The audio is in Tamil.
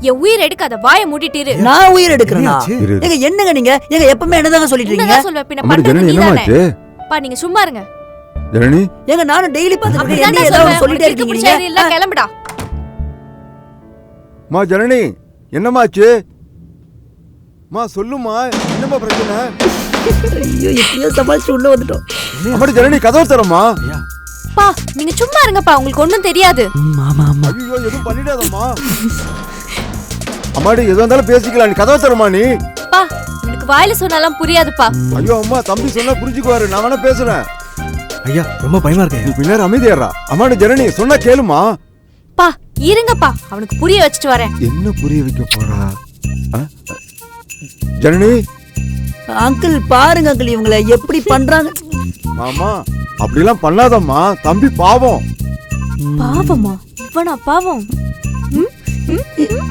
என் உயிர் எடுக்காத, வாயை மூடிட்டிரு. நான் உயிர் எடுக்கிறேனா? ஏங்க என்னங்க நீங்க? ஏங்க எப்பவுமே என்னதாங்க சொல்லிட்டு இருக்கீங்க? என்னதான் சொல்வ? பின்ன பண்றது நீதானே. பா நீங்க சும்மா இருங்க. ஜனனி ஏங்க நானும் டெய்லி பாத்துட்டு என்ன என்ன ஏதாவது சொல்லிட்டே இருக்கீங்க நீங்க? இல்ல கிளம்புடா. மா ஜனனி என்னமாச்சு? மா சொல்லுமா, என்னமா பிரச்சனை? ஐயோ எப்படியோ சமாளிச்சு உள்ள வந்துட்டோம். அம்மாடி ஜனனி கதவு தரமா? பா நீங்க சும்மா இருங்கப்பா, உங்களுக்கு ஒண்ணும் தெரியாது. ஆமா ஆமா. ஐயோ எதுவும் பண்ணிடாதம்மா. அம்மாடி எதுவும் இருந்தாலும் பேசிக்கலாம், நீ கதவு தரமா நீ? பா எனக்கு வாயில சொன்னாலாம் புரியாதுப்பா. ஐயோ அம்மா, தம்பி சொன்னா புரிஞ்சுக்குவாரு, நான் வேணா பேசுறேன். ஐயா ரொம்ப பயமா இருக்கு. நீ பின்னாடி அமைதியாரா? அம்மாடி ஜனனி சொன்னா கேளுமா. பா இருங்கப்பா, அவனுக்கு புரிய வச்சுட்டு வரேன். என்ன புரிய வைக்க போறா? ஜனனி அங்கிள் பாருங்க அங்கிள் இவங்கள எப்படி பண்றாங்க. மாமா அப்படிலாம் பண்ணாதம்மா, தம்பி பாவம். பாவமா? இவனா பாவம்?